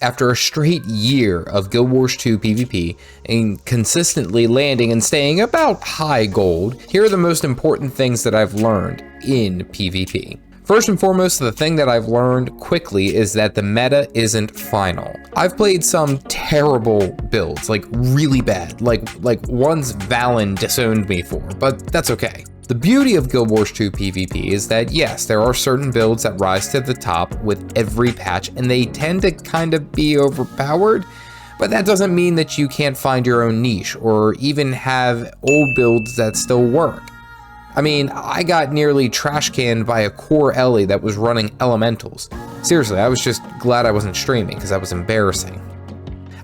After a straight year of Guild Wars 2 PvP and consistently landing and staying about high gold, here are the most important things that I've learned in PvP. First and foremost, the thing that I've learned quickly is that the meta isn't final. I've played some terrible builds, like really bad, like ones Valen disowned me for, but that's okay. The beauty of Guild Wars 2 PvP is that yes, there are certain builds that rise to the top with every patch, and they tend to kind of be overpowered, but that doesn't mean that you can't find your own niche or even have old builds that still work. I mean, I got nearly trash canned by a core Ellie that was running elementals. Seriously, I was just glad I wasn't streaming because that was embarrassing.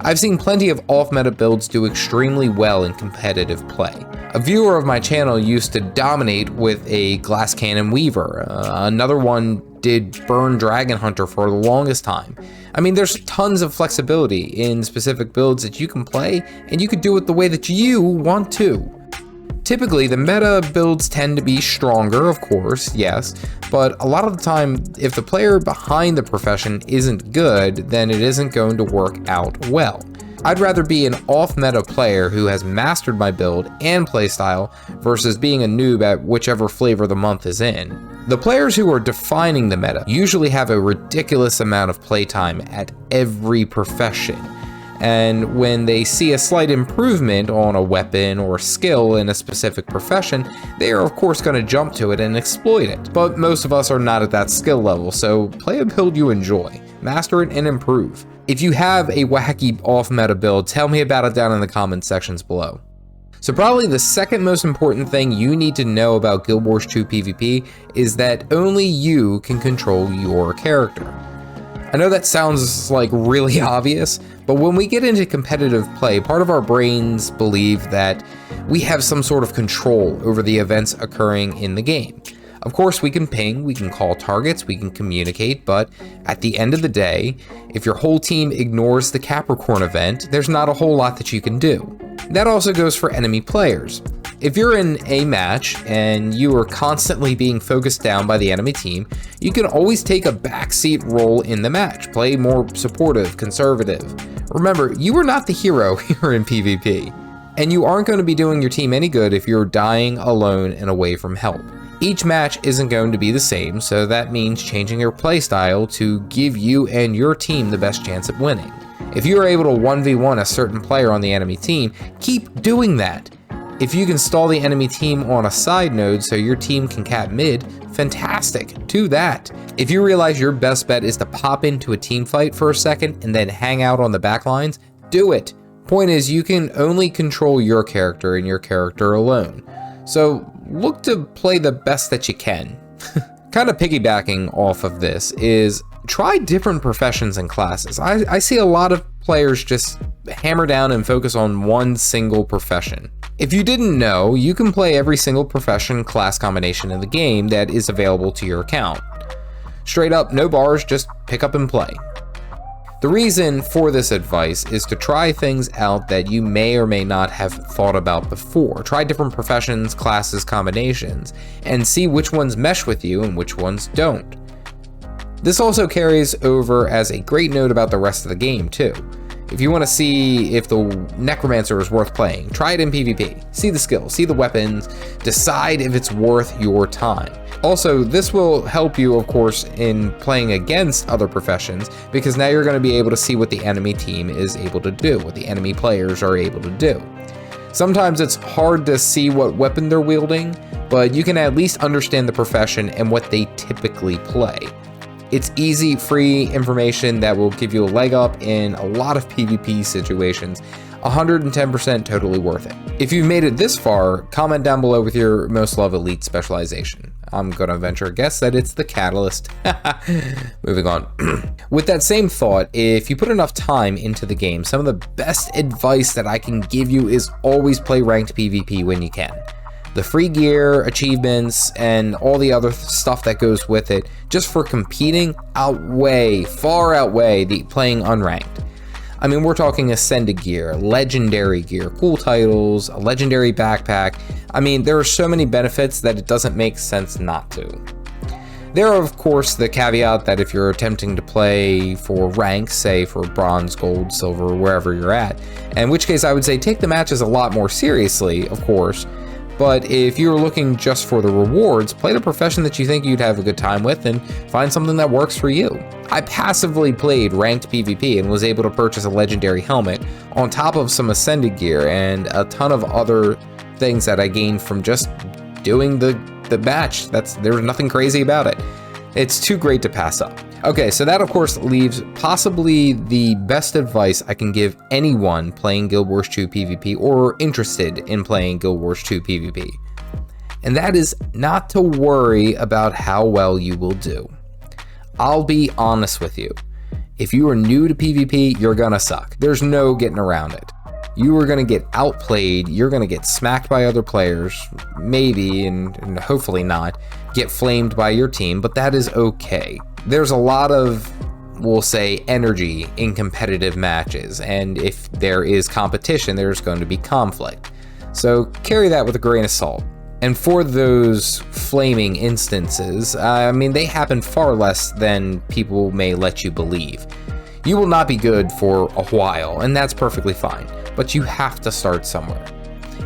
I've seen plenty of off-meta builds do extremely well in competitive play. A viewer of my channel used to dominate with a Glass Cannon Weaver. Another one did Burn Dragon Hunter for the longest time. I mean, there's tons of flexibility in specific builds that you can play, and you can do it the way that you want to. Typically, the meta builds tend to be stronger, of course, yes, but a lot of the time, if the player behind the profession isn't good, then it isn't going to work out well. I'd rather be an off-meta player who has mastered my build and playstyle versus being a noob at whichever flavor the month is in. The players who are defining the meta usually have a ridiculous amount of playtime at every profession. And when they see a slight improvement on a weapon or skill in a specific profession, they are of course going to jump to it and exploit it. But most of us are not at that skill level, so play a build you enjoy, master it, and improve. If you have a wacky off-meta build, tell me about it down in the comment sections below. So probably the second most important thing you need to know about Guild Wars 2 PvP is that only you can control your character. I know that sounds like really obvious, but when we get into competitive play, part of our brains believe that we have some sort of control over the events occurring in the game. Of course, we can ping, we can call targets, we can communicate, but at the end of the day, if your whole team ignores the Capricorn event, there's not a whole lot that you can do. That also goes for enemy players. If you're in a match and you are constantly being focused down by the enemy team, you can always take a backseat role in the match, play more supportive, conservative. Remember, you are not the hero here in PvP, and you aren't going to be doing your team any good if you're dying alone and away from help. Each match isn't going to be the same, so that means changing your playstyle to give you and your team the best chance at winning. If you are able to 1v1 a certain player on the enemy team, keep doing that. If you can stall the enemy team on a side node so your team can cap mid, fantastic, do that. If you realize your best bet is to pop into a team fight for a second and then hang out on the back lines, do it. Point is, you can only control your character and your character alone. So look to play the best that you can. Kind of piggybacking off of this is try different professions and classes. I see a lot of players just hammer down and focus on one single profession. If you didn't know, you can play every single profession class combination in the game that is available to your account. Straight up, no bars, just pick up and play. The reason for this advice is to try things out that you may or may not have thought about before. Try different professions, classes, combinations, and see which ones mesh with you and which ones don't. This also carries over as a great note about the rest of the game too. If you want to see if the Necromancer is worth playing, try it in PvP. See the skills, see the weapons, decide if it's worth your time. Also, this will help you, of course, in playing against other professions, because now you're going to be able to see what the enemy team is able to do, what the enemy players are able to do. Sometimes it's hard to see what weapon they're wielding, but you can at least understand the profession and what they typically play. It's easy, free information that will give you a leg up in a lot of PvP situations. 110% totally worth it. If you've made it this far, comment down below with your most loved elite specialization. I'm gonna venture a guess that it's the Catalyst. Moving on. With that same thought, if you put enough time into the game, some of the best advice that I can give you is always play ranked PvP when you can. The free gear, achievements, and all the other stuff that goes with it, just for competing, far outweigh the playing unranked. I mean, we're talking ascended gear, legendary gear, cool titles, a legendary backpack. I mean, there are so many benefits that it doesn't make sense not to. There are, of course, the caveat that if you're attempting to play for ranks, say for bronze, gold, silver, wherever you're at, in which case I would say take the matches a lot more seriously, of course. But if you're looking just for the rewards, play the profession that you think you'd have a good time with and find something that works for you. I passively played ranked PvP and was able to purchase a legendary helmet on top of some ascended gear and a ton of other things that I gained from just doing the match. There's nothing crazy about it. It's too great to pass up. Okay, so that of course leaves possibly the best advice I can give anyone playing Guild Wars 2 PvP or interested in playing Guild Wars 2 PvP. And that is not to worry about how well you will do. I'll be honest with you. If you are new to PvP, you're gonna suck. There's no getting around it. You are going to get outplayed, you're going to get smacked by other players, maybe, and hopefully not, get flamed by your team, but that is okay. There's a lot of, we'll say, energy in competitive matches, and if there is competition, there's going to be conflict. So carry that with a grain of salt. And for those flaming instances, I mean, they happen far less than people may let you believe. You will not be good for a while, and that's perfectly fine, but you have to start somewhere.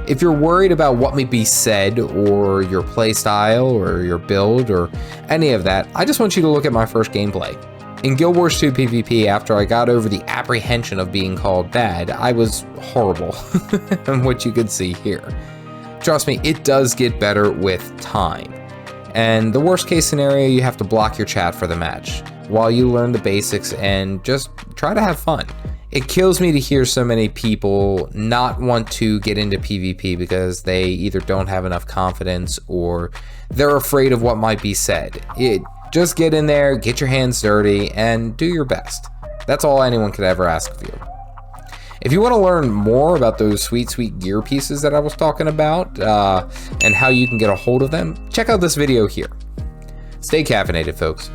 If you're worried about what may be said, or your playstyle, or your build, or any of that, I just want you to look at my first gameplay. In Guild Wars 2 PvP, after I got over the apprehension of being called bad, I was horrible, and what you can see here. Trust me, it does get better with time. And the worst case scenario, you have to block your chat for the match, while you learn the basics and just try to have fun. It kills me to hear so many people not want to get into PvP because they either don't have enough confidence or they're afraid of what might be said. Just get in there, get your hands dirty, and do your best. That's all anyone could ever ask of you. If you want to learn more about those sweet gear pieces that I was talking about, and how you can get a hold of them, check out this video here. Stay caffeinated, folks.